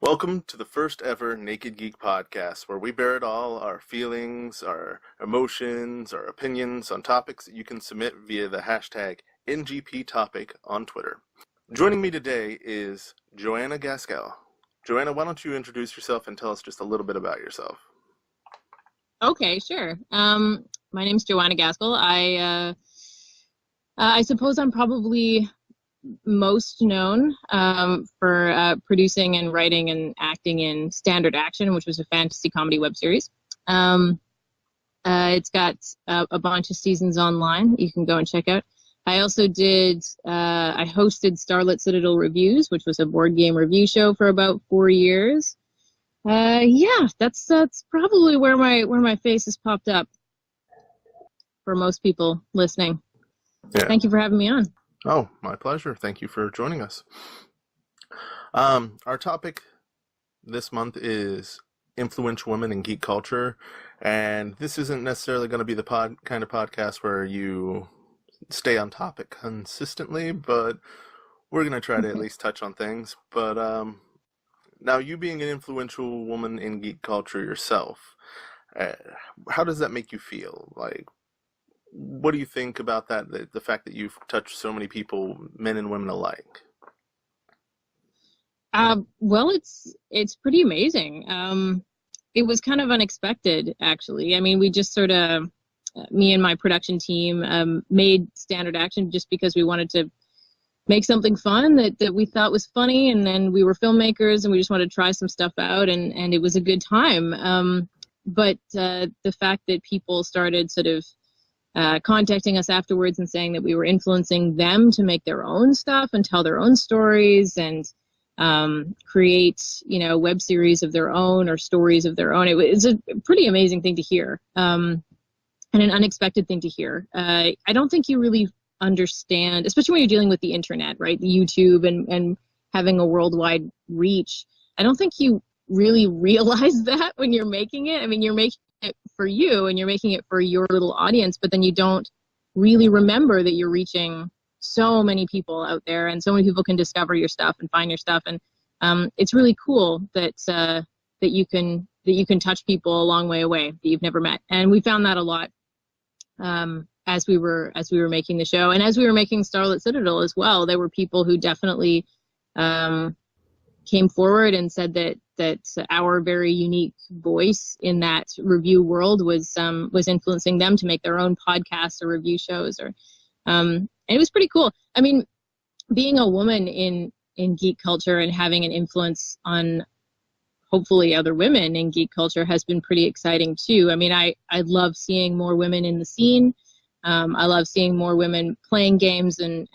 Welcome to the first ever Nekid Geek Podcast, where we bear it all, our feelings, our emotions, our opinions on topics that you can submit via the hashtag NGPTopic on Twitter. Joining me today is Joanna Gaskell. Joanna, why don't you introduce yourself and tell us just a little bit about yourself? Okay, sure. My name's Joanna Gaskell. I suppose I'm probably most known for producing and writing and acting in Standard Action, which was a fantasy comedy web series. It's got a bunch of seasons online you can go and check out. I also I hosted Starlit Citadel Reviews, which was a board game review show for about 4 years. That's probably where my face has popped up for most people listening. Yeah. Thank you for having me on. Oh, my pleasure. Thank you for joining us. Our topic this month is influential women in geek culture, and this isn't necessarily going to be the kind of podcast where you stay on topic consistently, but we're going to try to at least touch on things. But now, you being an influential woman in geek culture yourself, how does that make you feel? Like, what do you think about that, the fact that you've touched so many people, men and women alike? Well, it's pretty amazing. It was kind of unexpected, actually. I mean, we just sort of, me and my production team, made Standard Action just because we wanted to make something fun that we thought was funny, and then we were filmmakers and we just wanted to try some stuff out, and it was a good time. But the fact that people started sort of contacting us afterwards and saying that we were influencing them to make their own stuff and tell their own stories and create, web series of their own or stories of their own. It's a pretty amazing thing to hear, and an unexpected thing to hear. I don't think you really understand, especially when you're dealing with the internet, right? The YouTube and having a worldwide reach. I don't think you really realize that when you're making it. I mean, you're making it for you and you're making it for your little audience, but then you don't really remember that you're reaching so many people out there, and so many people can discover your stuff and find your stuff. And it's really cool that you can touch people a long way away that you've never met. And we found that a lot as we were making the show, and as we were making Starlit Citadel as well. There were people who definitely came forward and said that our very unique voice in that review world was influencing them to make their own podcasts or review shows, and it was pretty cool. I mean, being a woman in geek culture and having an influence on hopefully other women in geek culture has been pretty exciting too. I mean, I love seeing more women in the scene. I love seeing more women playing games and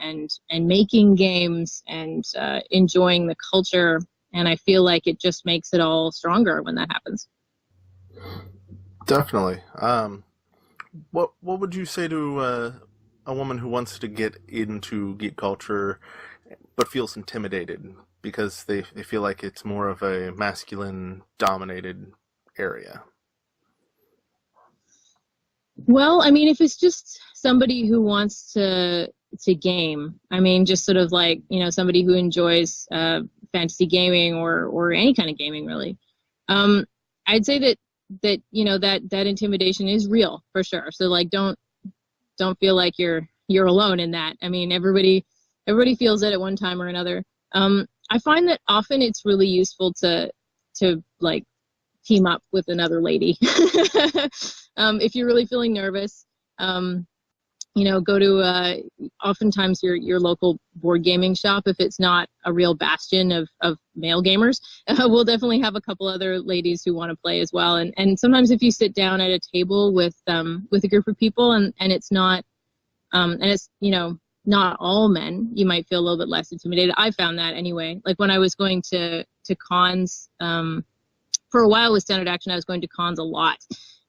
making games and enjoying the culture. And I feel like it just makes it all stronger when that happens. Definitely. What would you say to a woman who wants to get into geek culture but feels intimidated because they feel like it's more of a masculine-dominated area? Well, I mean, if it's just somebody who wants to game, I mean, just sort of like, somebody who enjoys fantasy gaming or any kind of gaming, really, I'd say that that intimidation is real for sure. So like, don't feel like you're alone in that. I mean, everybody feels it at one time or another. I find that often it's really useful to like team up with another lady. If you're really feeling nervous, go to oftentimes your local board gaming shop. If it's not a real bastion of male gamers, we'll definitely have a couple other ladies who want to play as well. And sometimes if you sit down at a table with a group of people and it's not not all men, you might feel a little bit less intimidated. I found that anyway. Like when I was going to cons, for a while with Standard Action, I was going to cons a lot.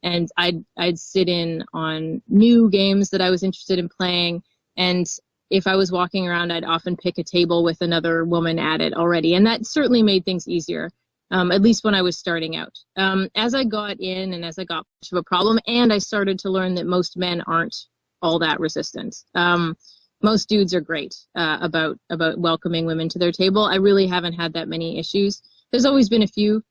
And I'd sit in on new games that I was interested in playing. And if I was walking around, I'd often pick a table with another woman at it already. And that certainly made things easier, at least when I was starting out. As I got in and as I got much of a problem, and I started to learn that most men aren't all that resistant. Most dudes are great about welcoming women to their table. I really haven't had that many issues. There's always been a few,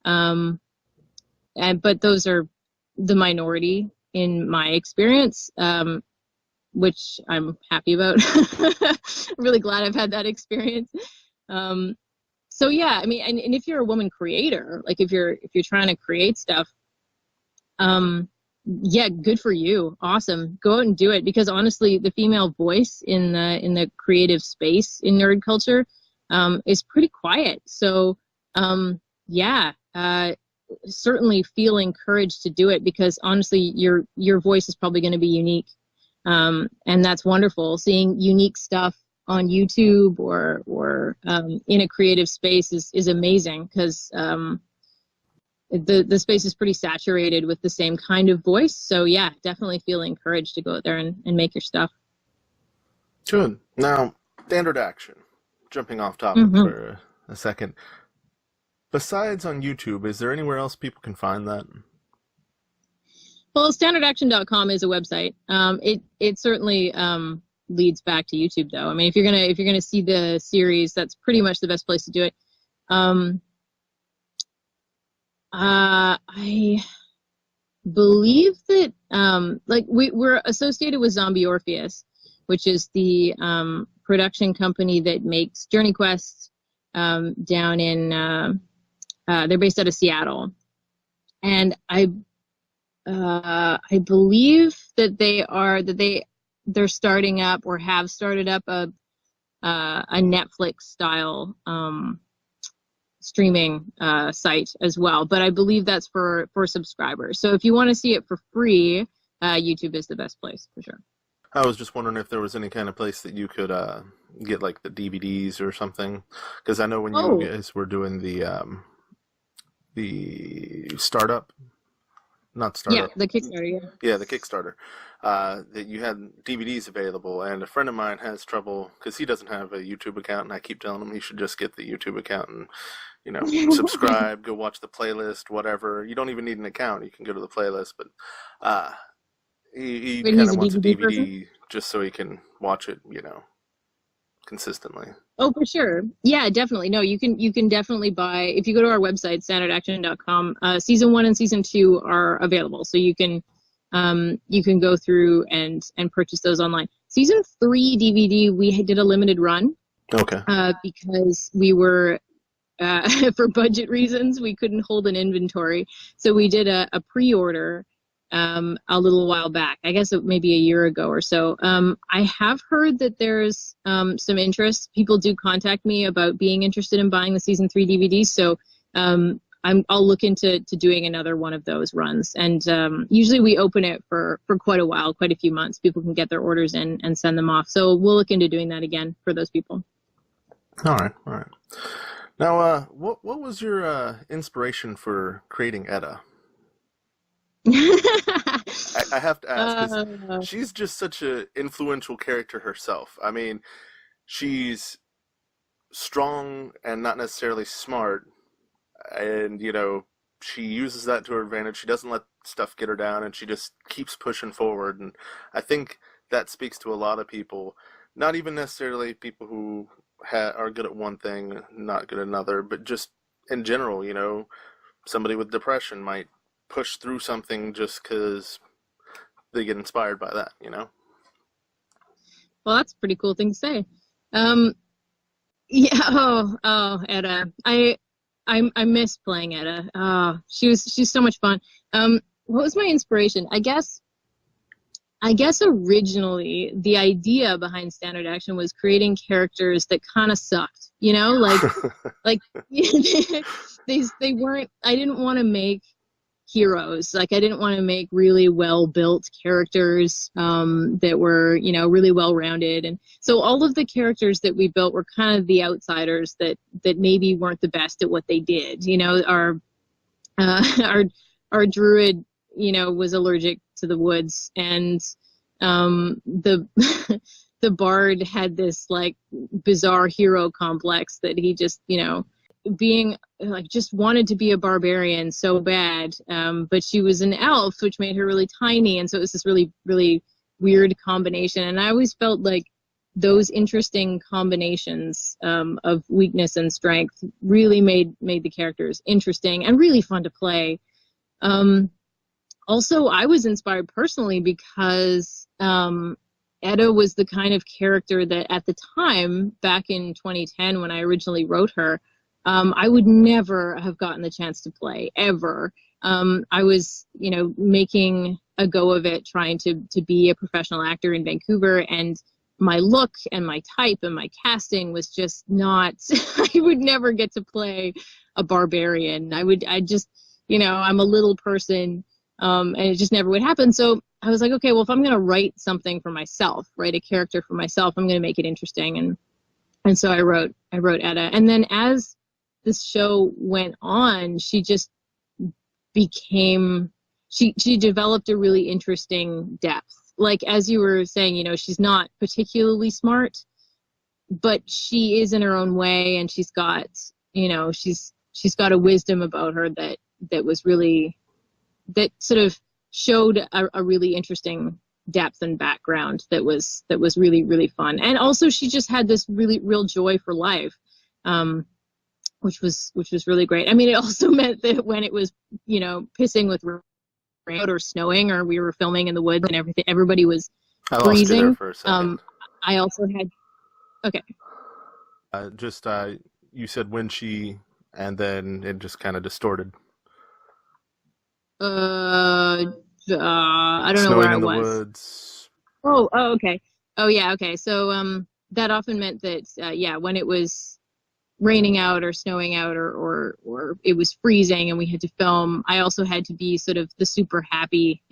but those are the minority in my experience, which I'm happy about. Really glad I've had that experience. So yeah, I mean, and if you're a woman creator, like if you're trying to create stuff, yeah, good for you. Awesome. Go out and do it, because honestly, the female voice in the creative space in nerd culture is pretty quiet. So yeah, certainly feel encouraged to do it, because honestly, your voice is probably going to be unique. And that's wonderful. Seeing unique stuff on YouTube or in a creative space is amazing, because the space is pretty saturated with the same kind of voice. So yeah, definitely feel encouraged to go out there and make your stuff. Good. Now, standard action. Jumping off topic for a second. Besides on YouTube, is there anywhere else people can find that? Well, standardaction.com is a website. It certainly leads back to YouTube, though. I mean, if you're gonna see the series, that's pretty much the best place to do it. I believe that like we're associated with Zombie Orpheus, which is the production company that makes Journey Quest down in they're based out of Seattle, and I believe that they're starting up or have started up a Netflix style streaming site as well, but I believe that's for subscribers. So if you want to see it for free, YouTube is the best place for sure. I was just wondering if there was any kind of place that you could get like the DVDs or something, because I know when you guys were doing the startup, not startup, the Kickstarter, the Kickstarter, that you had DVDs available, and a friend of mine has trouble because he doesn't have a YouTube account, and I keep telling him he should just get the YouTube account and subscribe, go watch the playlist, whatever. You don't even need an account; you can go to the playlist, but he kind of wants a DVD just so he can watch it, consistently. Oh, for sure. Yeah, definitely. No, you can definitely buy, if you go to our website, standardaction.com, season 1 and season 2 are available. So you can go through and purchase those online. Season 3 DVD, we did a limited run. Okay. Because we were, for budget reasons, we couldn't hold an inventory. So we did a pre-order a little while back, I guess maybe a year ago or so. I have heard that there's some interest. People do contact me about being interested in buying the season 3 DVDs. So I'll look into doing another one of those runs. And usually we open it for quite a while, quite a few months. People can get their orders in and send them off. So we'll look into doing that again for those people. All right. Now, what was your inspiration for creating Etta? I have to ask, 'cause she's just such an influential character herself. I mean, she's strong and not necessarily smart, and she uses that to her advantage. She doesn't let stuff get her down, and she just keeps pushing forward. And I think that speaks to a lot of people, not even necessarily people who are good at one thing, not good at another, but just in general. Somebody with depression might push through something just because they get inspired by that, Well, that's a pretty cool thing to say. Yeah. Oh, Etta. I miss playing Etta. Oh, she's so much fun. What was my inspiration? I guess originally the idea behind Standard Action was creating characters that kind of sucked, like they weren't. I didn't want to make heroes. Like, I didn't want to make really well-built characters that were, really well-rounded. And so all of the characters that we built were kind of the outsiders that maybe weren't the best at what they did. Our druid, was allergic to the woods, and the the bard had this like bizarre hero complex that he just, being like just wanted to be a barbarian so bad, but she was an elf, which made her really tiny, and so it was this really, really weird combination. And I always felt like those interesting combinations of weakness and strength really made the characters interesting and really fun to play. Also, I was inspired personally because Etta was the kind of character that at the time, back in 2010 when I originally wrote her, I would never have gotten the chance to play, ever. I was, making a go of it, trying to be a professional actor in Vancouver, and my look and my type and my casting was just not, I would never get to play a barbarian. I just, I'm a little person, and it just never would happen. So I was like, okay, well, if I'm going to write something for myself, write a character for myself, I'm going to make it interesting. And so I wrote Etta. And then as this show went on, she just became, she developed a really interesting depth. Like, as you were saying, she's not particularly smart, but she is in her own way, and she's got, she's got a wisdom about her that was really, that sort of showed a really interesting depth and background that was really, really fun. And also she just had this really real joy for life, which was really great. I mean, it also meant that when it was, pissing with rain or snowing, or we were filming in the woods and everything, everybody was freezing. I lost you there for a second. I also had, okay. You said when she, and then it just kind of distorted. I don't know Snowing where I in the was. woods. Oh, okay. Oh, yeah, okay. So that often meant that, when it was raining out or snowing out or it was freezing and we had to film, I also had to be sort of the super happy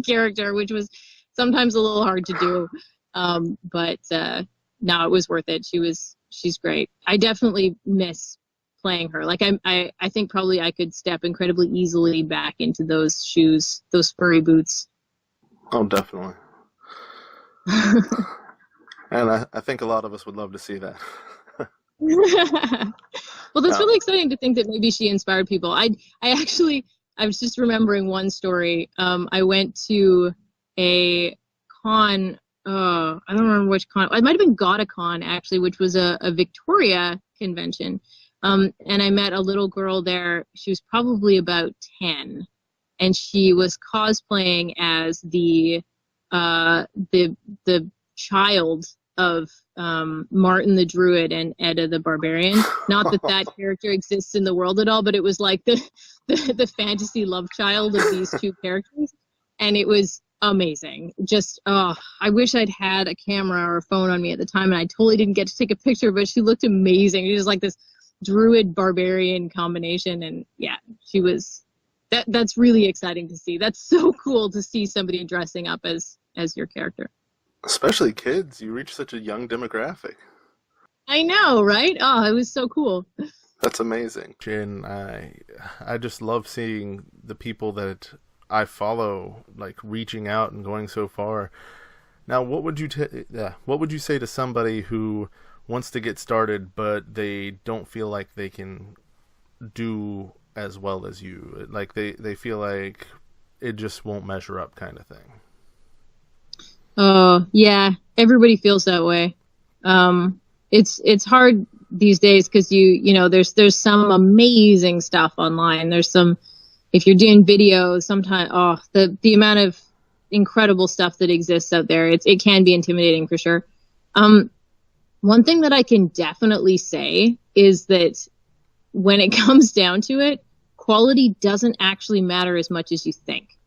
character, which was sometimes a little hard to do. But no, it was worth it. She's great. I definitely miss playing her. Like, I think probably I could step incredibly easily back into those shoes, those furry boots. Oh, definitely. And I think a lot of us would love to see that. Well, that's really exciting to think that maybe she inspired people. I was just remembering one story. I went to a con, I don't remember which con, it might have been GotaCon actually, which was a Victoria convention. And I met a little girl there. She was probably about 10, and she was cosplaying as the child of Martin the Druid and Etta the Barbarian. Not that character exists in the world at all, but it was like the fantasy love child of these two characters, and it was amazing. Just I wish I'd had a camera or a phone on me at the time, and I totally didn't get to take a picture, but she looked amazing. She was like this druid barbarian combination, and yeah, she was that's really exciting to see. That's so cool to see somebody dressing up as your character. Especially kids. You reach such a young demographic. I know, right? Oh, it was so cool. That's amazing. And I just love seeing the people that I follow, like, reaching out and going so far. Now, what would you say to somebody who wants to get started, but they don't feel like they can do as well as you? Like, they feel like it just won't measure up, kind of thing. Oh, yeah. Everybody feels that way. It's hard these days because there's some amazing stuff online. There's some, if you're doing video, sometimes, the amount of incredible stuff that exists out there, it can be intimidating for sure. One thing that I can definitely say is that when it comes down to it, quality doesn't actually matter as much as you think.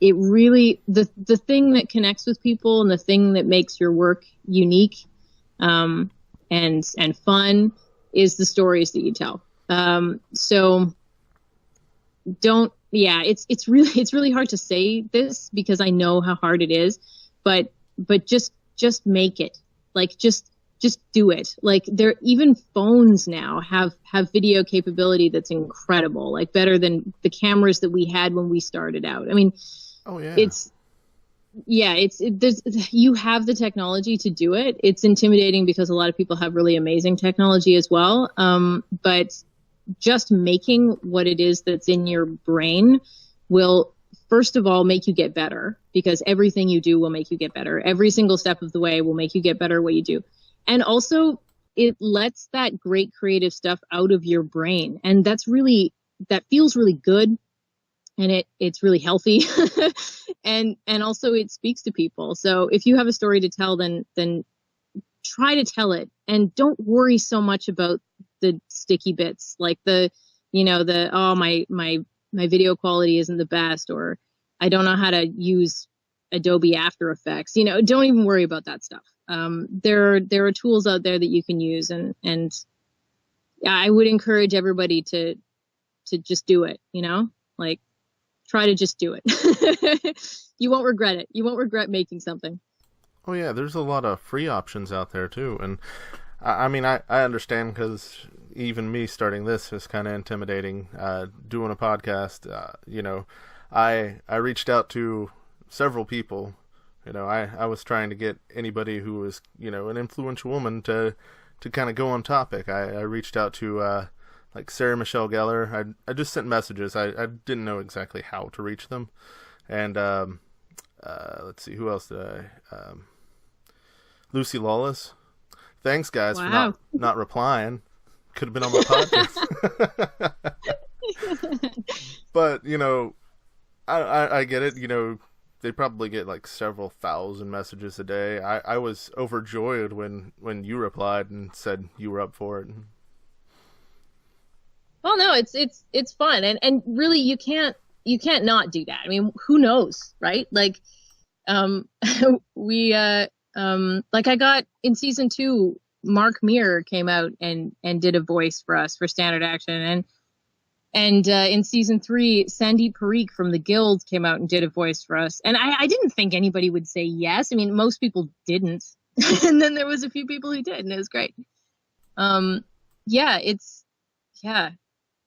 It really, the thing that connects with people and the thing that makes your work unique and fun is the stories that you tell. So it's really hard to say this because I know how hard it is, but just make it. Like, just do it. Like, even phones now have video capability that's incredible, like better than the cameras that we had when we started out. I mean, oh yeah, you have the technology to do it. It's intimidating because a lot of people have really amazing technology as well. But just making what it is that's in your brain will first of all, make you get better, because everything you do will make you get better. Every single step of the way will make you get better at what you do. And also, it lets that great creative stuff out of your brain. And that feels really good. And it's really healthy. and also it speaks to people. So if you have a story to tell, then try to tell it, and don't worry so much about the sticky bits, like my video quality isn't the best, or I don't know how to use Adobe After Effects. Don't even worry about that stuff. There are tools out there that you can use, and I would encourage everybody to just do it. Like, try to just do it. You won't regret it. You won't regret making something. Oh yeah, there's a lot of free options out there too, and I mean I understand, because even me starting this is kind of intimidating. Doing a podcast, I reached out to several people. I was trying to get anybody who was an influential woman to kind of go on topic. I reached out to like Sarah Michelle Gellar. I just sent messages. I didn't know exactly how to reach them, and let's see, who else did I? Lucy Lawless. Thanks, guys, for not replying. Could have been on my podcast. But, I get it. They probably get like several thousand messages a day. I was overjoyed when you replied and said you were up for it. Well, no, it's fun. And really, you can't not do that. I mean, who knows, right? Like, like I got in season 2, Mark Meir came out and did a voice for us for Standard Action, and in season 3, Sandeep Parikh from the Guild came out and did a voice for us, and I didn't think anybody would say yes. I mean, most people didn't, and then there was a few people who did, and it was great.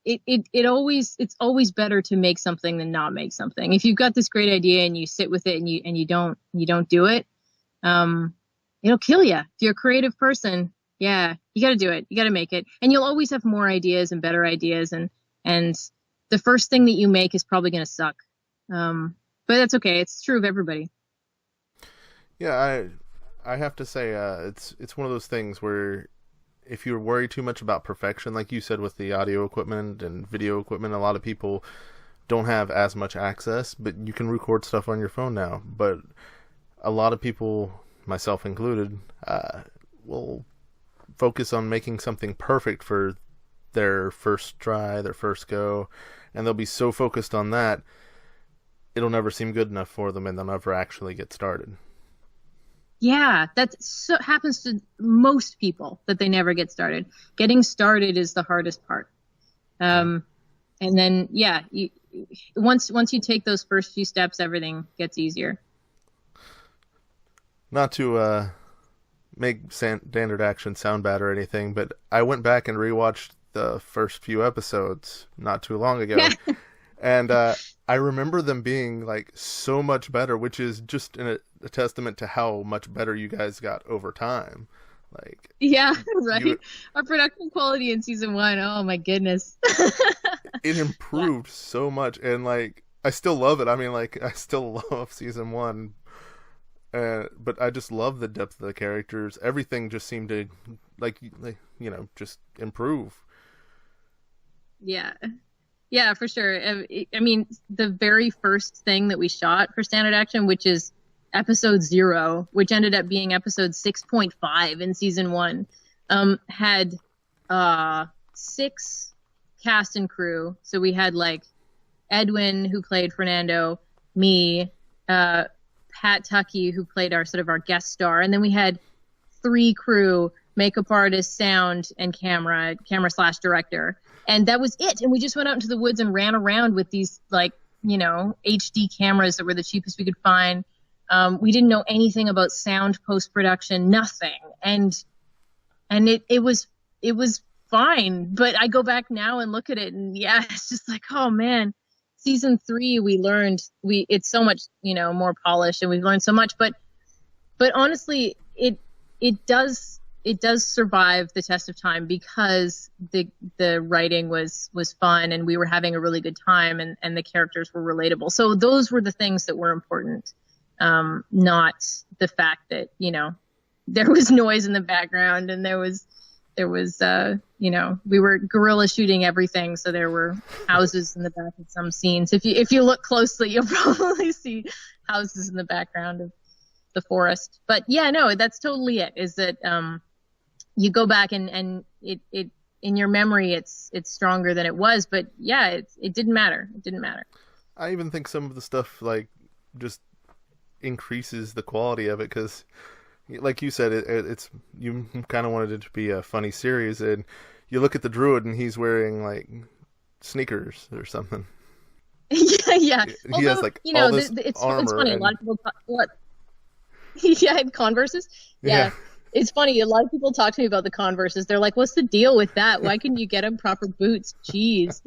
It's always better to make something than not make something. If you've got this great idea and you sit with it and you don't do it, it'll kill you. If you're a creative person, you got to do it. You got to make it, and you'll always have more ideas and better ideas. And the first thing that you make is probably going to suck, but that's okay. It's true of everybody. Yeah, I have to say, it's one of those things where if you worry too much about perfection, like you said with the audio equipment and video equipment, a lot of people don't have as much access, but you can record stuff on your phone now. But a lot of people, myself included, will focus on making something perfect for their first try, their first go, and they'll be so focused on that, it'll never seem good enough for them, and they'll never actually get started. Yeah, happens to most people, that they never get started. Getting started is the hardest part. And then, once you take those first few steps, everything gets easier. Not to make Standard Action sound bad or anything, but I went back and rewatched the first few episodes not too long ago. And I remember them being like so much better, which is just a testament to how much better you guys got over time. Like, yeah, right. Our production quality in season 1, oh my goodness. It improved so much, and like I still love it. I mean, like I still love season 1. But I just love the depth of the characters. Everything just seemed to like just improve. Yeah, for sure. I mean, the very first thing that we shot for Standard Action, which is episode 0, which ended up being episode 6.5 in season 1, had 6 cast and crew. So we had like Edwin, who played Fernando, me, Pat Tuckey, who played our guest star, and then we had 3 crew: makeup artist, sound, and camera/director. And that was it. And we just went out into the woods and ran around with these HD cameras that were the cheapest we could find. We didn't know anything about sound post-production, nothing. And it was fine. But I go back now and look at it, and it's just like, oh man, season 3, we learned it's so much, more polished, and we've learned so much, but honestly, it does it does survive the test of time because the writing was fun and we were having a really good time and the characters were relatable. So those were the things that were important, not the fact that, you know, there was noise in the background and there was you know, we were guerrilla shooting everything, so there were houses in the back of some scenes. If you look closely, you'll probably see houses in the background of the forest. But yeah, no, that's totally it. Is that you go back and it in your memory it's stronger than it was. But yeah, it didn't matter. It didn't matter. I even think some of the stuff like just increases the quality of it because, like you said, it's you kind of wanted it to be a funny series, and you look at the druid and he's wearing like sneakers or something. Yeah. He Although, has like you know, all this it's armor. funny. And... A lot of people talk, what? Yeah, Converses. Yeah. It's funny. A lot of people talk to me about the Converses. They're like, "What's the deal with that? Why couldn't you get them proper boots?" Jeez.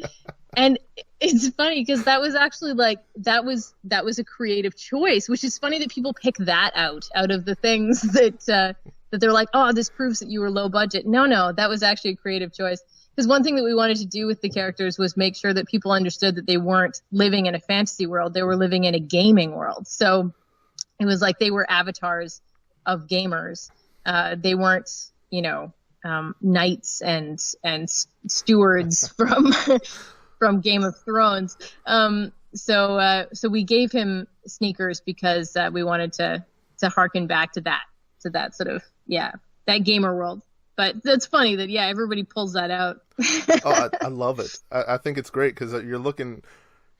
And it's funny because that was actually like that was a creative choice, which is funny that people pick that out of the things that they're like, oh, this proves that you were low budget. No, that was actually a creative choice. Because one thing that we wanted to do with the characters was make sure that people understood that they weren't living in a fantasy world; they were living in a gaming world. So it was like they were avatars of gamers. They weren't, you know, knights and stewards from Game of Thrones. So we gave him sneakers because we wanted to harken back to that sort of, that gamer world. But that's funny that, everybody pulls that out. Oh, I love it. I think it's great because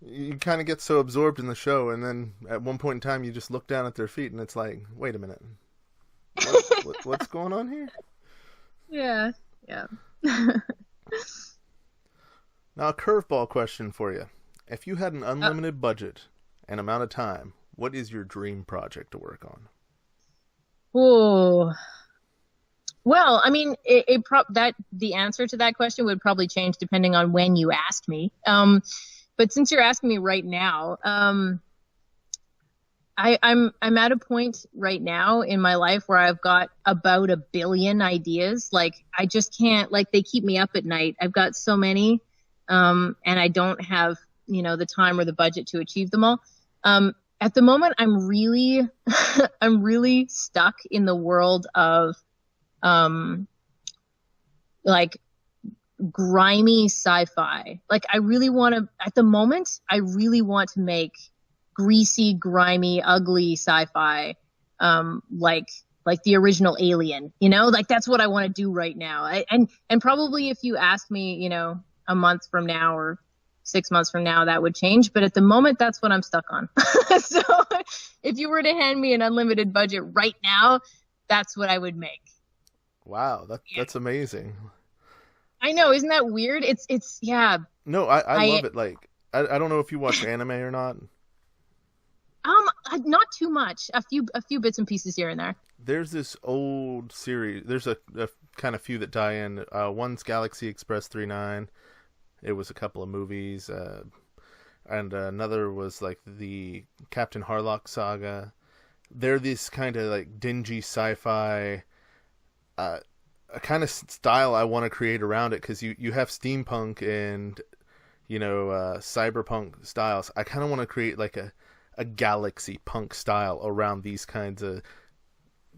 you kind of get so absorbed in the show, and then at one point in time you just look down at their feet and it's like, wait a minute. What's going on here? Yeah. Now, a curveball question for you. If you had an unlimited budget and amount of time, what is your dream project to work on? Oh, well, I mean, the answer to that question would probably change depending on when you asked me. But since you're asking me right now, I'm at a point right now in my life where I've got about 1 billion ideas. Like I just can't, like they keep me up at night. I've got so many, and I don't have, you know, the time or the budget to achieve them all. At the moment, I'm really, I'm really stuck in the world of, like grimy sci-fi. Like I really want to, at the moment, I really want to make greasy, grimy, ugly sci-fi, like the original Alien, you know, like that's what I want to do right now. And probably if you ask me, you know, a month from now or 6 months from now, that would change. But at the moment, that's what I'm stuck on. So if you were to hand me an unlimited budget right now, that's what I would make. Wow. That's amazing. I know. Isn't that weird? It's yeah. No, I love it. Like, I don't know if you watch anime or not. Not too much. A few bits and pieces here and there. There's this old series. There's a kind of few that tie in. One's Galaxy Express 39. It was a couple of movies. And another was like the Captain Harlock saga. They're this kind of like dingy sci-fi, a kind of style I want to create around it, because you have steampunk and, you know, cyberpunk styles. I kind of want to create like a galaxy punk style around these kinds of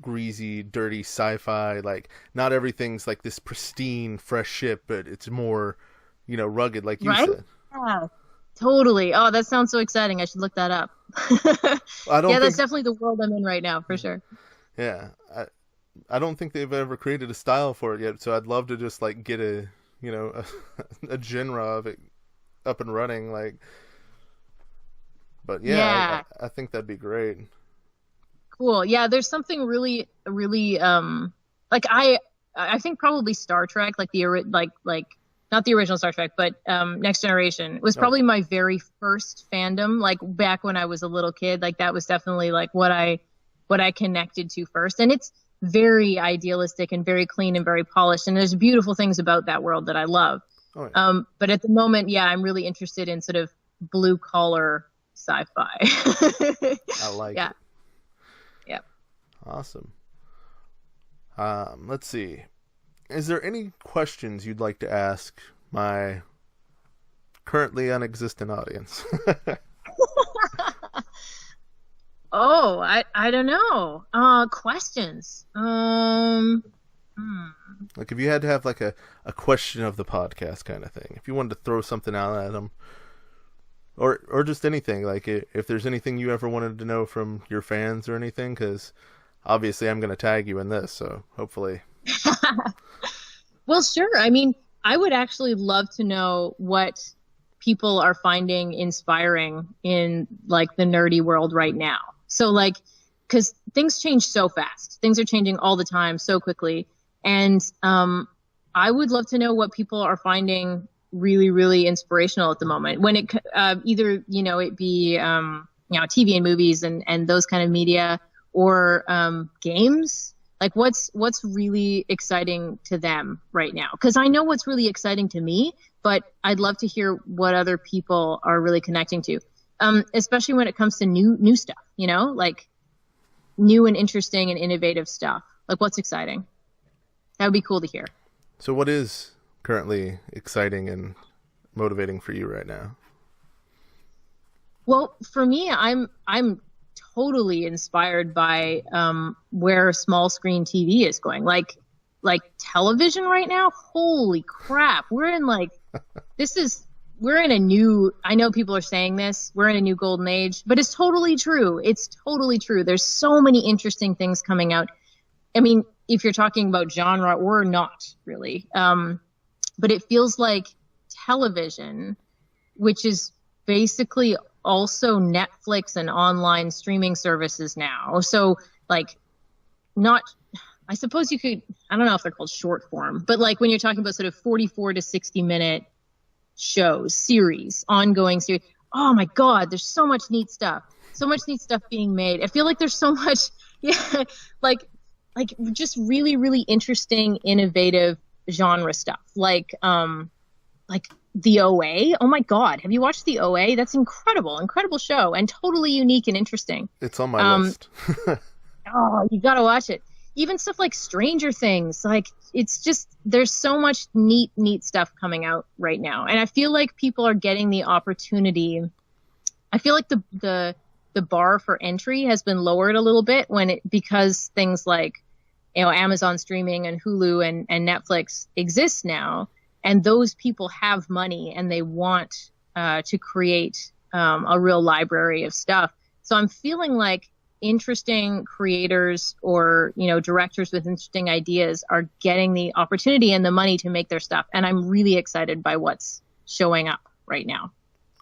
greasy, dirty sci-fi. Like, not everything's like this pristine, fresh ship, but it's more, you know, rugged, like you said. Yeah, totally. Oh, that sounds so exciting. I should look that up. That's definitely the world I'm in right now, for sure. Yeah. I don't think they've ever created a style for it yet, so I'd love to just like get a genre of it up and running, like. But I think that'd be great. Cool. Yeah, there's something really, really like I think probably Star Trek, like like not the original Star Trek, but Next Generation was probably my very first fandom. Like back when I was a little kid, like that was definitely like what I connected to first, and it's very idealistic and very clean and very polished, and there's beautiful things about that world that I love. But at the moment, I'm really interested in sort of blue collar sci-fi. I like it. Yeah. Awesome. Let's see. Is there any questions you'd like to ask my currently unexistent audience? Oh, I don't know. Questions. Like if you had to have like a question of the podcast kind of thing, if you wanted to throw something out at them, or just anything, like if there's anything you ever wanted to know from your fans or anything, because obviously I'm going to tag you in this, so hopefully. Well, sure. I mean, I would actually love to know what people are finding inspiring in like the nerdy world right now. So like, because things change so fast. Things are changing all the time so quickly. And I would love to know what people are finding really, really inspirational at the moment. When it either, it be, TV and movies and those kind of media, or games. Like what's really exciting to them right now? Because I know what's really exciting to me, but I'd love to hear what other people are really connecting to, especially when it comes to new stuff, like new and interesting and innovative stuff. Like what's exciting? That would be cool to hear. So what is currently exciting and motivating for you right now? Well, for me, I'm totally inspired by where small screen TV is going. Like television right now. Holy crap! We're in a new. I know people are saying this. We're in a new golden age, but it's totally true. It's totally true. There's so many interesting things coming out. I mean, if you're talking about genre or not, really, but it feels like television, which is basically also Netflix and online streaming services now. So like I suppose you could, I don't know if they're called short form, but like when you're talking about sort of 44 to 60 minute shows, series, ongoing series. Oh my God, there's so much neat stuff being made. I feel like there's so much, like just really, really interesting, innovative genre stuff. Like The OA. Oh my God. Have you watched The OA? That's incredible show and totally unique and interesting. It's on my list. Oh, you got to watch it. Even stuff like Stranger Things. Like it's just, there's so much neat stuff coming out right now. And I feel like people are getting the opportunity. I feel like the bar for entry has been lowered a little bit because things like, Amazon streaming and Hulu and Netflix exist now. And those people have money and they want to create a real library of stuff. So I'm feeling like interesting creators or, directors with interesting ideas are getting the opportunity and the money to make their stuff. And I'm really excited by what's showing up right now.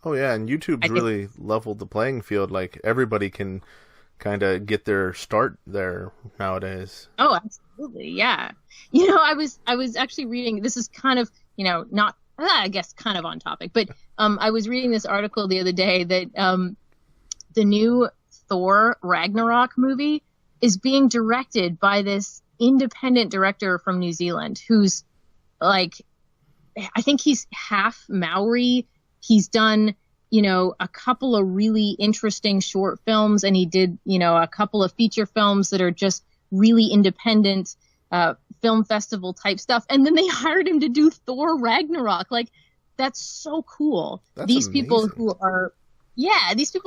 Oh, yeah. And YouTube's really leveled the playing field. Like everybody can kind of get their start there nowadays. Oh, absolutely. Yeah. I was actually reading, this is kind of, not, I guess kind of on topic, but I was reading this article the other day that the new Thor Ragnarok movie is being directed by this independent director from New Zealand who's like, I think he's half Maori. He's done, a couple of really interesting short films, and he did, a couple of feature films that are just really independent film festival type stuff. And then they hired him to do Thor Ragnarok. Like, that's so cool. These amazing. People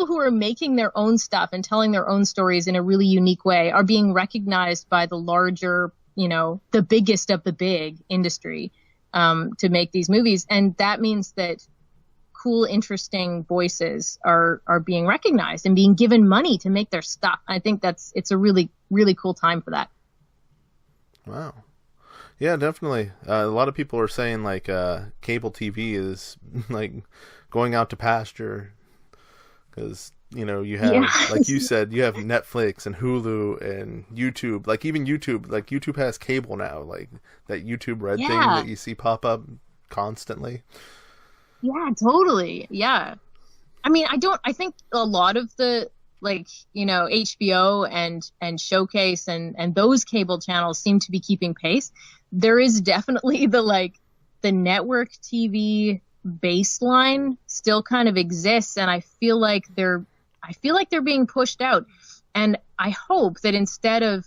who are making their own stuff and telling their own stories in a really unique way are being recognized by the larger, the biggest of the big industry to make these movies. And that means that cool, interesting voices are being recognized and being given money to make their stuff. I think it's a really, really cool time for that. Wow. Yeah, definitely. A lot of people are saying like cable TV is like going out to pasture because, you have, like you said, you have Netflix and Hulu and YouTube. Like even YouTube, like YouTube has cable now, like that YouTube Red thing that you see pop up constantly. Yeah, totally. Yeah. I mean, I think a lot of the, like, HBO and Showcase and those cable channels seem to be keeping pace. There is definitely the network TV baseline still kind of exists. And I feel like they're being pushed out. And I hope that instead of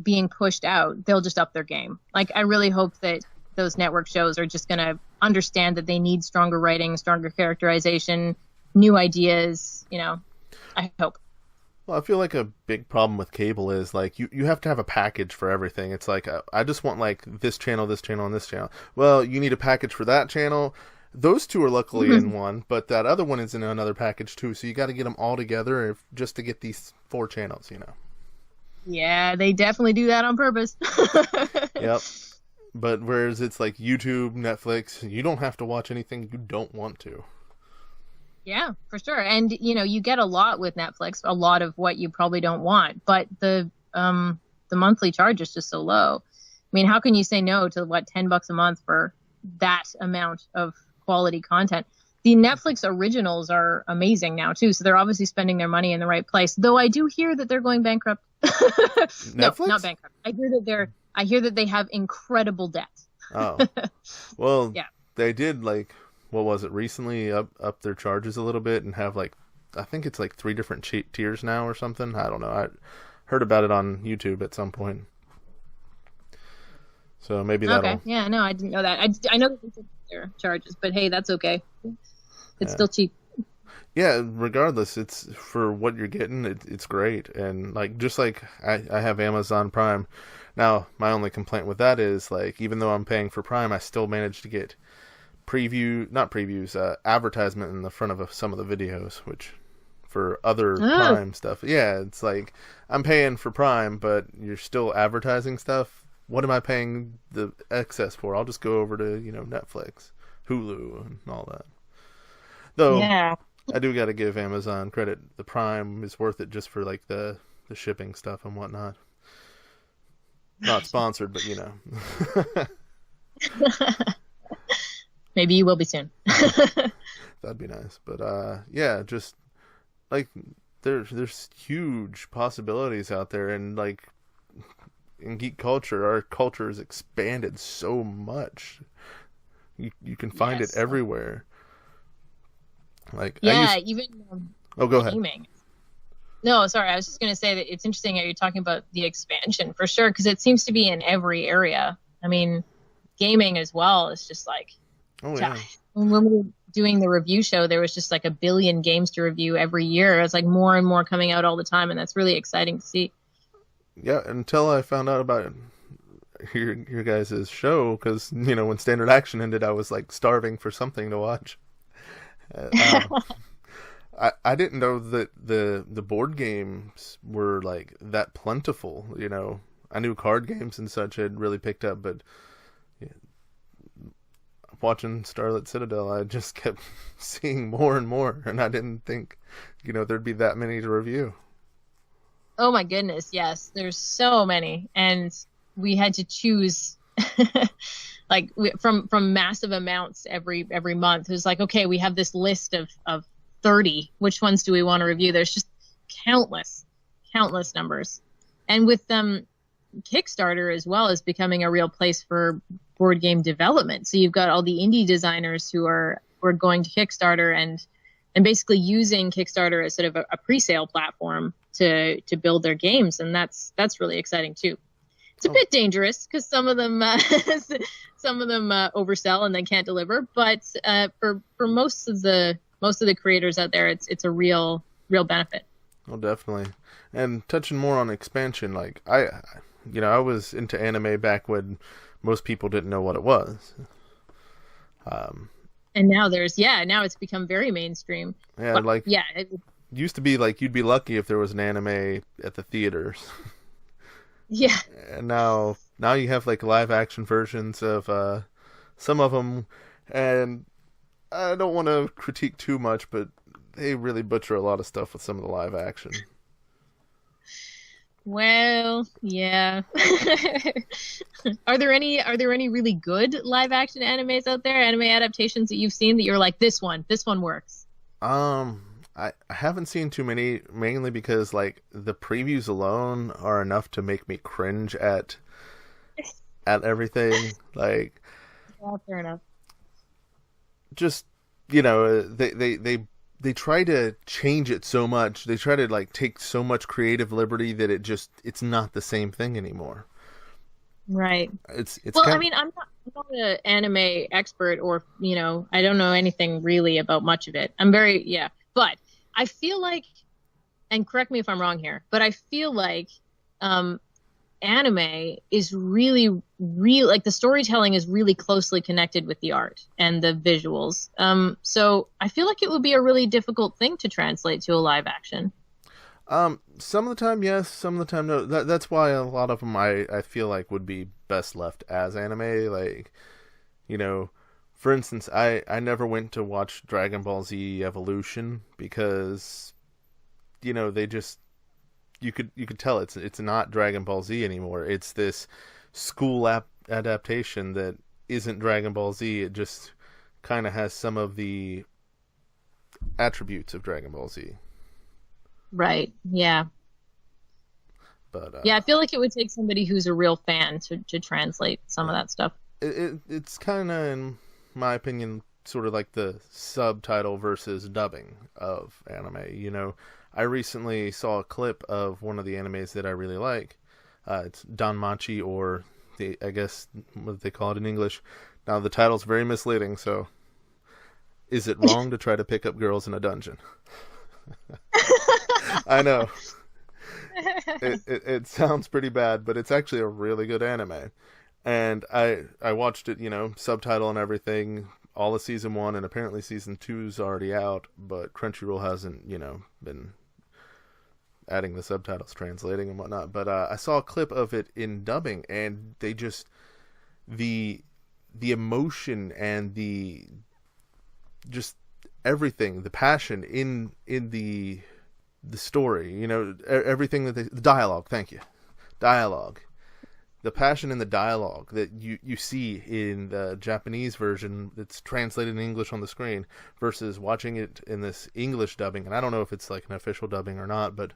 being pushed out, they'll just up their game. Like, I really hope that those network shows are just going to understand that they need stronger writing, stronger characterization, new ideas, I hope. Well, I feel like a big problem with cable is like you have to have a package for everything. It's like I just want like this channel, and this channel. Well, you need a package for that channel. Those two are luckily in one, but that other one is in another package too. So you got to get them all together just to get these 4 channels, Yeah, they definitely do that on purpose. Yep. But whereas it's like YouTube, Netflix, you don't have to watch anything you don't want to. Yeah, for sure. And, you get a lot with Netflix, a lot of what you probably don't want. But the monthly charge is just so low. I mean, how can you say no to, $10 a month for that amount of quality content? The Netflix originals are amazing now, too. So they're obviously spending their money in the right place. Though I do hear that they're going bankrupt. Netflix? No, not bankrupt. I hear that they have incredible debt. Oh. Well, yeah. They did, what was it, recently up their charges a little bit and have, I think it's 3 different tiers now or something. I don't know. I heard about it on YouTube at some point. So maybe that'll... Okay, yeah, no, I didn't know that. I know that they took their charges, but hey, that's okay. It's still cheap. Yeah, regardless, it's for what you're getting, it's great. And just like I have Amazon Prime. Now, my only complaint with that is even though I'm paying for Prime, I still manage to get advertisement in the front of some of the videos, which for other Prime stuff. Yeah, it's I'm paying for Prime, but you're still advertising stuff. What am I paying the excess for? I'll just go over to, Netflix, Hulu, and all that. Though, yeah. I do got to give Amazon credit. The Prime is worth it just for the shipping stuff and whatnot. Not sponsored, but Maybe you will be soon. That'd be nice. But yeah, just there's huge possibilities out there, and in geek culture, our culture has expanded so much. You can find it everywhere. Even oh, go ahead. Gaming. No, sorry, I was just going to say that it's interesting how you're talking about the expansion for sure, because it seems to be in every area. I mean, gaming as well is just oh yeah. When we were doing the review show, there was just 1 billion games to review every year. It's more and more coming out all the time, and that's really exciting to see. Yeah, until I found out about your guys' show, because when Standard Action ended, I was starving for something to watch. I didn't know that the board games were that plentiful. I knew card games and such had really picked up, but watching Starlit Citadel, I just kept seeing more and more, and I didn't think there'd be that many to review. Oh my goodness, yes. There's so many. And we had to choose from massive amounts every month. It was okay, we have this list of 30. Which ones do we want to review? There's just countless numbers. And with Kickstarter as well is becoming a real place for board game development. So you've got all the indie designers who are going to Kickstarter and basically using Kickstarter as sort of a pre-sale platform to build their games, and that's really exciting too. It's a bit dangerous because some of them oversell and then can't deliver, but for most of the creators out there, it's a real benefit. Oh, definitely. And touching more on expansion, I was into anime back when most people didn't know what it was. And now now it's become very mainstream. Yeah, it used to be you'd be lucky if there was an anime at the theaters. Yeah. And now you have live action versions of some of them, and I don't want to critique too much, but they really butcher a lot of stuff with some of the live action. Well, yeah. Are there any really good live action animes out there? Anime adaptations that you've seen that you're this one works? I haven't seen too many, mainly because the previews alone are enough to make me cringe at everything. Yeah, fair enough. Just they they try to change it so much. They try to like take so much creative liberty that it's not the same thing anymore. Right. It's well, I mean, I'm not an anime expert, or I don't know anything really about much of it. But I feel like, and correct me if I'm wrong here, but I feel like anime is really like the storytelling is really closely connected with the art and the visuals. So I feel like it would be a really difficult thing to translate to a live action. Some of the time, yes. Some of the time, no. That's why a lot of them I feel like would be best left as anime. Like, for instance, I never went to watch Dragon Ball Z Evolution because, they just, you could tell it's not Dragon Ball Z anymore. It's this school adaptation that isn't Dragon Ball Z. It just kind of has some of the attributes of Dragon Ball Z. Right. Yeah. But yeah, I feel like it would take somebody who's a real fan to translate some of that stuff. It's kind of, in my opinion, sort of like the subtitle versus dubbing of anime. I recently saw a clip of one of the animes that I really like. It's Danmachi, or I guess what they call it in English. Now the title's very misleading, so is it wrong to try to pick up girls in a dungeon? I know. It sounds pretty bad, but it's actually a really good anime. And I watched it, subtitle and everything, all of season 1, and apparently season 2's already out, but Crunchyroll hasn't, been adding the subtitles, translating and whatnot. But I saw a clip of it in dubbing, and they just, the emotion and the just everything, the passion in the story, everything that the dialogue, thank you, dialogue, the passion in the dialogue that you see in the Japanese version that's translated in English on the screen versus watching it in this English dubbing. And I don't know if it's like an official dubbing or not, but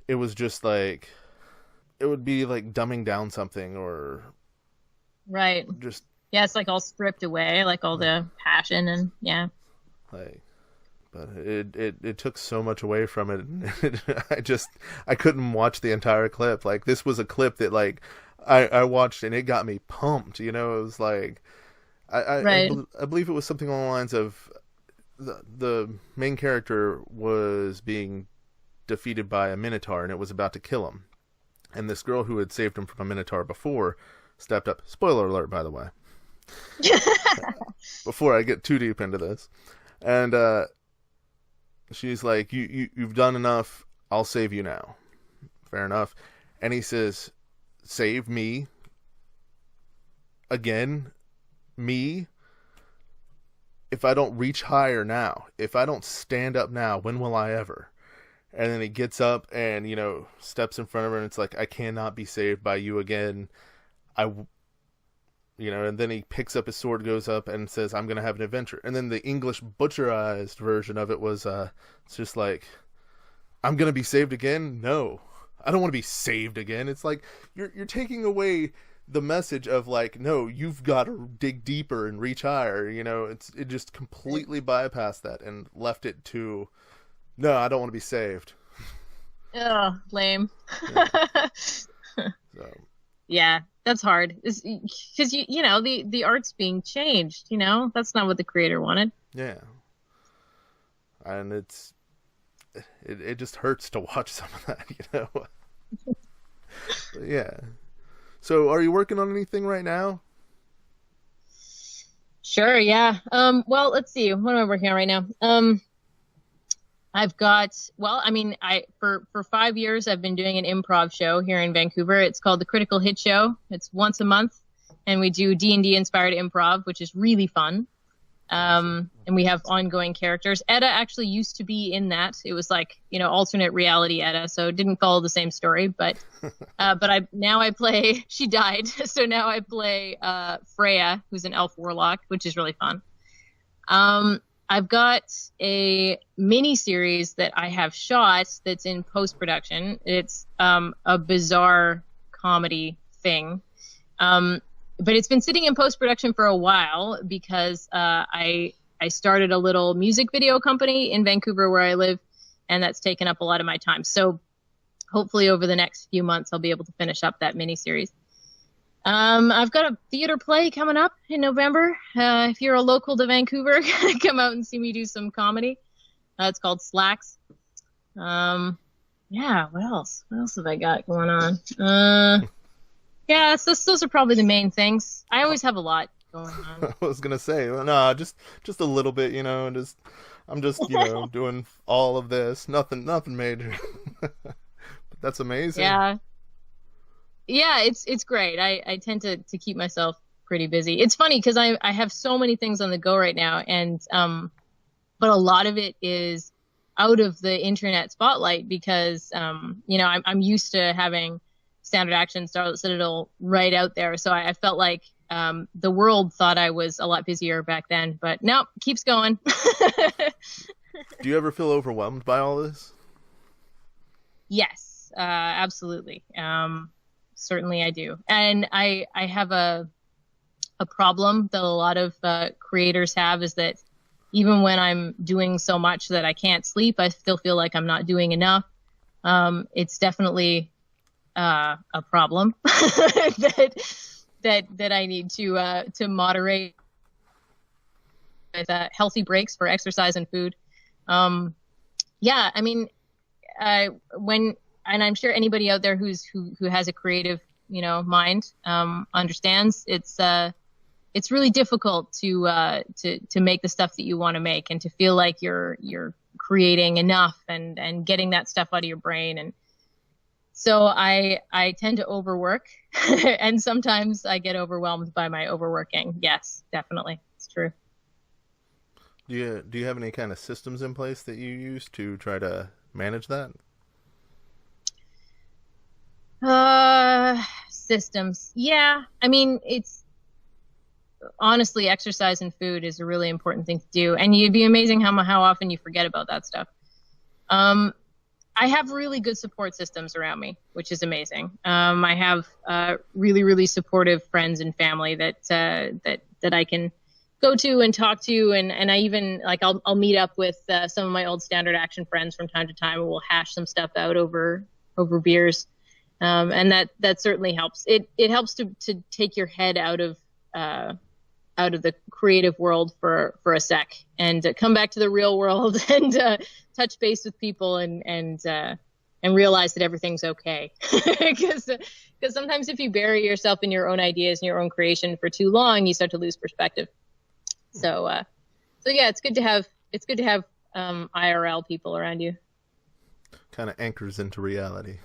it was just like, it would be like dumbing down something, or right, just, yeah, it's like all stripped away, like all the passion, and yeah, like, but it took so much away from it. I couldn't watch the entire clip. Like, this was a clip that like I watched and it got me pumped. It was like I believe it was something along the lines of the main character was being defeated by a minotaur and it was about to kill him, and this girl who had saved him from a minotaur before stepped up. Spoiler alert, by the way. Before I get too deep into this, and she's like, you've done enough, I'll save you now. Fair enough. And he says, save me? Again? Me? If I don't reach higher now, if I don't stand up now, when will I ever? And then he gets up and, steps in front of her, and it's like, I cannot be saved by you again. And then he picks up his sword, goes up, and says, I'm going to have an adventure. And then the English butcherized version of it was, it's just like, I'm going to be saved again? No. I don't want to be saved again. It's like, you're taking away the message of like, no, you've got to dig deeper and reach higher. It just completely bypassed that and left it to, no, I don't want to be saved. Oh, lame. Yeah. So. Yeah, that's hard. Because the art's being changed. That's not what the creator wanted. Yeah, and it just hurts to watch some of that. Yeah. So, are you working on anything right now? Sure. Yeah. Well, let's see. What am I working on right now? I've got, for 5 years, I've been doing an improv show here in Vancouver. It's called the Critical Hit Show. It's once a month, and we do D&D inspired improv, which is really fun. And we have ongoing characters. Etta actually used to be in that. It was like, alternate reality Etta, so it didn't follow the same story. But I play, she died. So now I play Freya, who's an elf warlock, which is really fun. I've got a mini series that I have shot that's in post-production. It's a bizarre comedy thing. But it's been sitting in post-production for a while because I I started a little music video company in Vancouver where I live, and that's taken up a lot of my time. So hopefully over the next few months, I'll be able to finish up that miniseries. I've got a theater play coming up in November. If you're a local to Vancouver, come out and see me do some comedy. It's called Slacks. Yeah, what else? What else have I got going on? Yeah, those are probably the main things. I always have a lot going on. I was gonna say, well, no, just a little bit, I'm just, doing all of this, nothing major. But that's amazing. Yeah. Yeah, it's great. I tend to keep myself pretty busy. It's funny because I have so many things on the go right now, and but a lot of it is out of the internet spotlight because I'm used to having Standard Action, Starlit Citadel right out there. So I felt like the world thought I was a lot busier back then, but no, keeps going. Do you ever feel overwhelmed by all this? Yes, absolutely. Certainly I do. And I have a problem that a lot of creators have, is that even when I'm doing so much that I can't sleep, I still feel like I'm not doing enough. It's definitely a problem that I need to moderate with healthy breaks for exercise and food. Yeah, I mean, and I'm sure anybody out there who has a creative, mind, understands it's really difficult to make the stuff that you want to make and to feel like you're creating enough and getting that stuff out of your brain. And so I tend to overwork and sometimes I get overwhelmed by my overworking. Yes, definitely. It's true. Do you have any kind of systems in place that you use to try to manage that? Systems. Yeah. I mean, it's honestly, exercise and food is a really important thing to do. And you'd be amazing how often you forget about that stuff. I have really good support systems around me, which is amazing. I have really, really supportive friends and family that I can go to and talk to, and I even I'll meet up with some of my old Standard Action friends from time to time, and we'll hash some stuff out over beers, and that certainly helps. It helps to take your head out of the creative world for a sec and come back to the real world and touch base with people and realize that everything's okay. Because sometimes if you bury yourself in your own ideas and your own creation for too long, you start to lose perspective. So yeah, it's good to have IRL people around you. Kind of anchors into reality.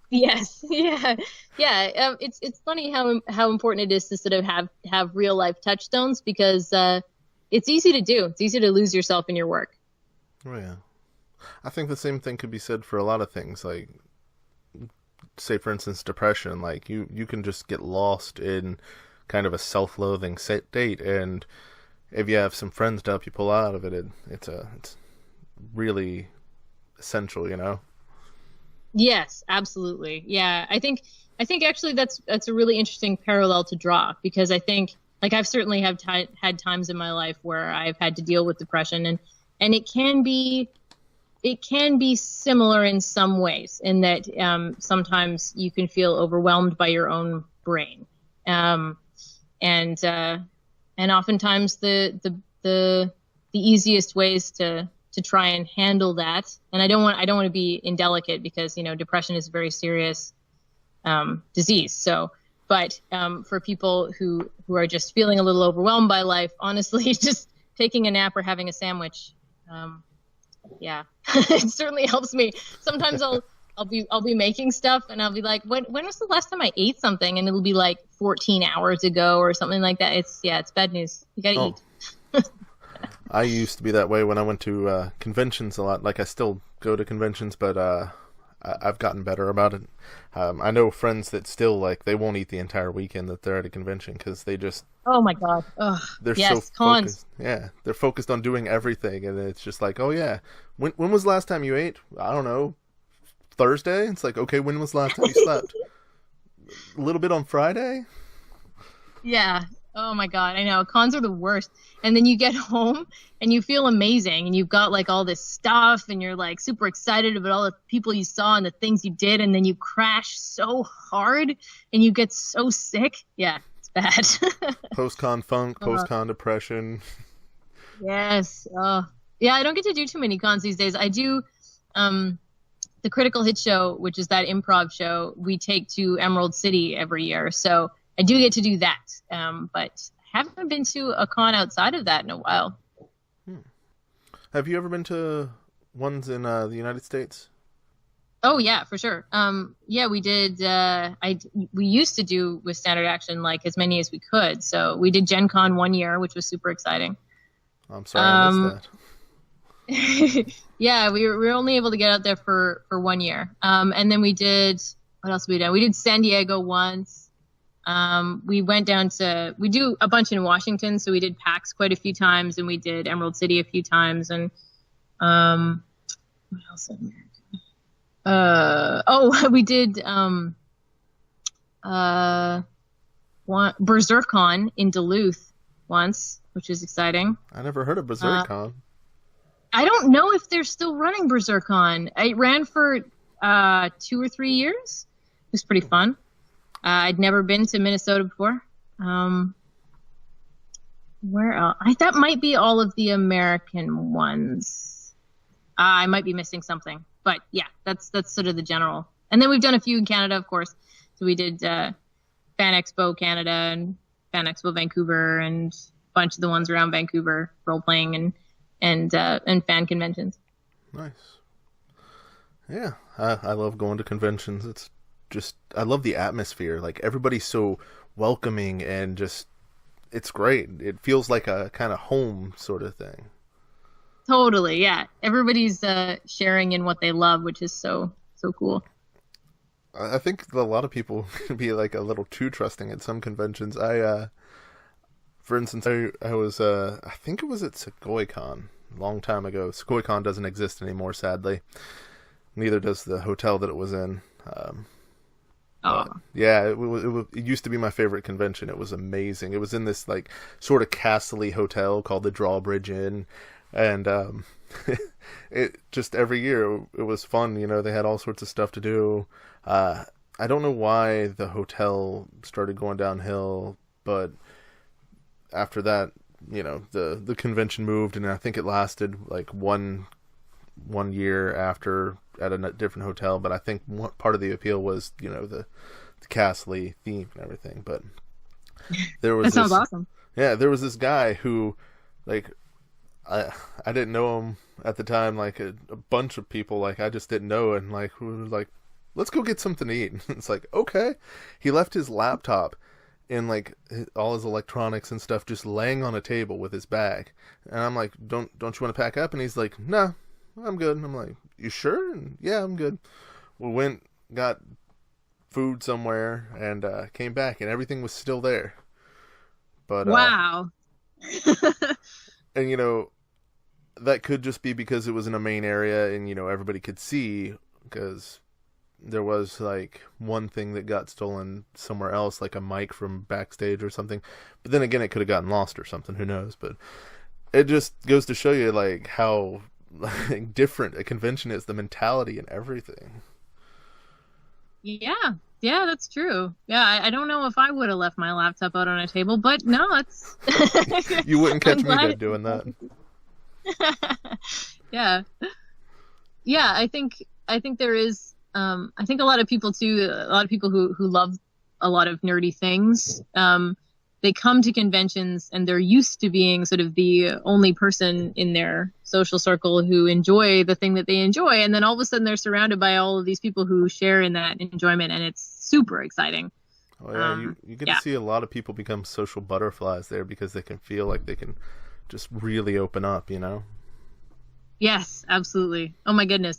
Yes. Yeah. It's funny how important it is to sort of have real life touchstones, because it's easy to do. It's easy to lose yourself in your work. Oh yeah. I think the same thing could be said for a lot of things, like say for instance depression. Like you can just get lost in kind of a self-loathing state, and if you have some friends to help you pull out of it, it's really essential, Yes, absolutely. Yeah, I think actually that's a really interesting parallel to draw, because I think I've certainly had times in my life where I've had to deal with depression, and it can be similar in some ways, in that sometimes you can feel overwhelmed by your own brain, and oftentimes the easiest ways to try and handle that. And I don't want to be indelicate, because depression is a very serious disease. So, but for people who are just feeling a little overwhelmed by life, honestly, just taking a nap or having a sandwich, yeah, it certainly helps me. Sometimes I'll be making stuff and I'll be like, when was the last time I ate something? And it'll be like 14 hours ago or something like that. It's bad news. You gotta eat. I used to be that way when I went to conventions a lot. Like, I still go to conventions, but I've gotten better about it. I know friends that still, they won't eat the entire weekend that they're at a convention, because they just... Oh my God. Ugh. They're yes, so cons. Focused. Yeah, they're focused on doing everything, and it's just like, oh yeah, when was the last time you ate? I don't know, Thursday? It's like, okay, when was the last time you slept? A little bit on Friday? Yeah. Oh my God, I know. Cons are the worst. And then you get home and you feel amazing and you've got like all this stuff and you're like super excited about all the people you saw and the things you did, and then you crash so hard and you get so sick. Yeah, it's bad. Post-con funk, post-con depression. Yes. Yeah, I don't get to do too many cons these days. I do the Critical Hit show, which is that improv show we take to Emerald City every year. So I do get to do that, but haven't been to a con outside of that in a while. Have you ever been to ones in the United States? Oh yeah, for sure. Yeah, we did. We used to do with Standard Action like as many as we could. So we did Gen Con one year, which was super exciting. I'm sorry, I missed that. Yeah, we were only able to get out there for 1 year. And then we did, what else we did? We did San Diego once. We went down we do a bunch in Washington, so we did PAX quite a few times, and we did Emerald City a few times, and what else in America? We did BerserkCon in Duluth once, which is exciting. I never heard of BerserkCon. I don't know if they're still running BerserkCon. It ran for 2 or 3 years. It was pretty fun. I'd never been to Minnesota before. Where else? That might be all of the American ones. I might be missing something, but yeah, that's sort of the general. And then we've done a few in Canada, of course. So we did Fan Expo Canada and Fan Expo Vancouver and a bunch of the ones around Vancouver, role playing and fan conventions. Nice. Yeah, I love going to conventions. It's just, I love the atmosphere. Like, everybody's so welcoming and just, it's great. It feels like a kind of home sort of thing. Totally, yeah. Everybody's sharing in what they love, which is so cool. I think a lot of people can be like a little too trusting at some conventions. For instance, I was, I think it was at SequoiaCon a long time ago. SequoiaCon doesn't exist anymore, sadly. Neither does the hotel that it was in. Yeah, it used to be my favorite convention. It was amazing. It was in this like sort of castle-y hotel called the Drawbridge Inn, and it just every year it was fun. You know, they had all sorts of stuff to do. I don't know why the hotel started going downhill, but after that, you know, the convention moved, and I think it lasted like one year after at a different hotel. But I think part of the appeal was, you know, the castle-y theme and everything. But there was that sounds awesome. Yeah, there was this guy who, like, I didn't know him at the time. Like a bunch of people, like, I just didn't know, and like we were like, let's go get something to eat. It's like, okay. He left his laptop and like all his electronics and stuff just laying on a table with his bag, and I'm like, don't you want to pack up? And he's like, no, I'm good. And I'm like, you sure? And yeah, I'm good. We went, got food somewhere, and came back, and everything was still there. But wow. And you know, that could just be because it was in a main area, and you know, everybody could see, because there was like one thing that got stolen somewhere else, like a mic from backstage or something. But then again, it could have gotten lost or something, who knows. But it just goes to show you like how like different a convention is, the mentality and everything. Yeah, that's true. Yeah, I don't know if I would have left my laptop out on a table, but no, it's you wouldn't catch me dead doing that. Yeah, I think there is. I think a lot of people too. A lot of people who love a lot of nerdy things. They come to conventions and they're used to being sort of the only person in their social circle who enjoy the thing that they enjoy, and then all of a sudden they're surrounded by all of these people who share in that enjoyment, and it's super exciting. Oh yeah, you get to see a lot of people become social butterflies there because they can feel like they can just really open up, you know? Yes, absolutely. Oh my goodness.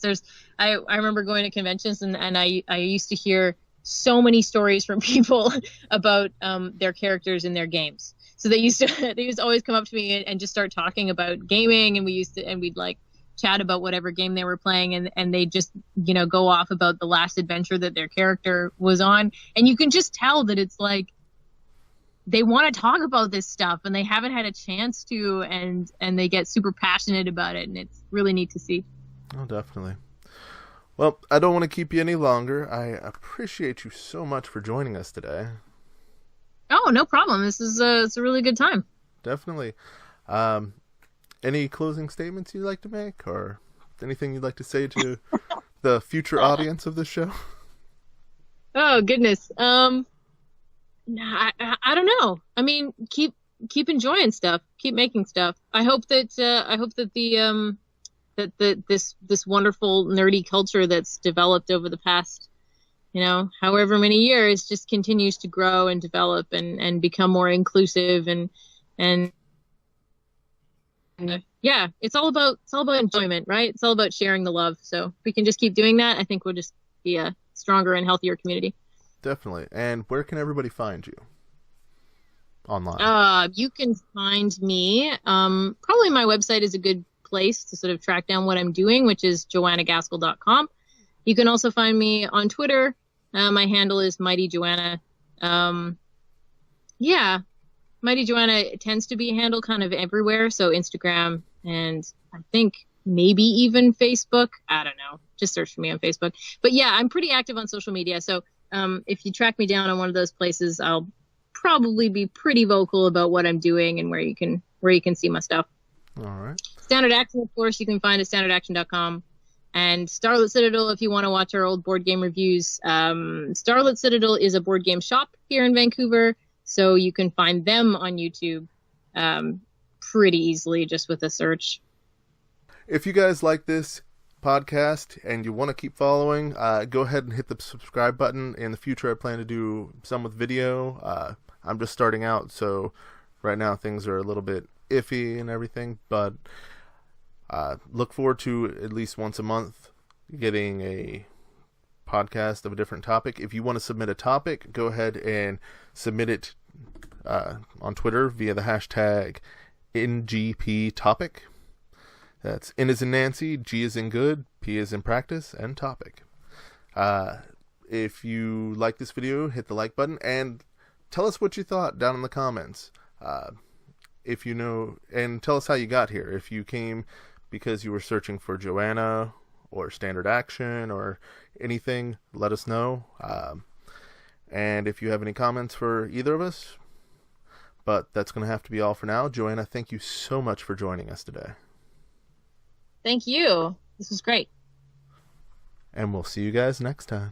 I remember going to conventions and I used to hear so many stories from people about their characters in their games. So they used to always come up to me and just start talking about gaming, and we'd like chat about whatever game they were playing, and they just, you know, go off about the last adventure that their character was on. And you can just tell that it's like they want to talk about this stuff and they haven't had a chance to, and they get super passionate about it, and it's really neat to see. Oh, definitely. Well, I don't want to keep you any longer. I appreciate you so much for joining us today. Oh, no problem. This is it's a really good time. Definitely. Any closing statements you'd like to make, or anything you'd like to say to the future audience of this show? Oh, goodness. I don't know. I mean, keep enjoying stuff. Keep making stuff. I hope that this wonderful nerdy culture that's developed over the past, however many years, just continues to grow and develop and become more inclusive and yeah, it's all about enjoyment, right? It's all about sharing the love. So if we can just keep doing that, I think we'll just be a stronger and healthier community. Definitely. And where can everybody find you online? You can find me. Probably my website is a good place to sort of track down what I'm doing, which is joannagaskell.com. You can also find me on Twitter. My handle is Mighty Joanna. Yeah, Mighty Joanna tends to be a handle kind of everywhere. So Instagram and I think maybe even Facebook. I don't know. Just search for me on Facebook. But yeah, I'm pretty active on social media. So if you track me down on one of those places, I'll probably be pretty vocal about what I'm doing and where you can see my stuff. All right. Standard Action, of course, you can find at standardaction.com. And Starlit Citadel, if you want to watch our old board game reviews. Starlit Citadel is a board game shop here in Vancouver, so you can find them on YouTube pretty easily just with a search. If you guys like this podcast and you want to keep following, go ahead and hit the subscribe button. In the future, I plan to do some with video. I'm just starting out, so right now things are a little bit iffy and everything, but look forward to at least once a month getting a podcast of a different topic. If you want to submit a topic, go ahead and submit it on Twitter via the hashtag NGPTopic. That's N as in Nancy, G as in good, P as in practice, and topic. If you like this video, hit the like button and tell us what you thought down in the comments. If you know, and tell us how you got here. If you came because you were searching for Joanna or Standard Action or anything, let us know. And if you have any comments for either of us, but that's going to have to be all for now. Joanna, thank you so much for joining us today. Thank you. This was great. And we'll see you guys next time.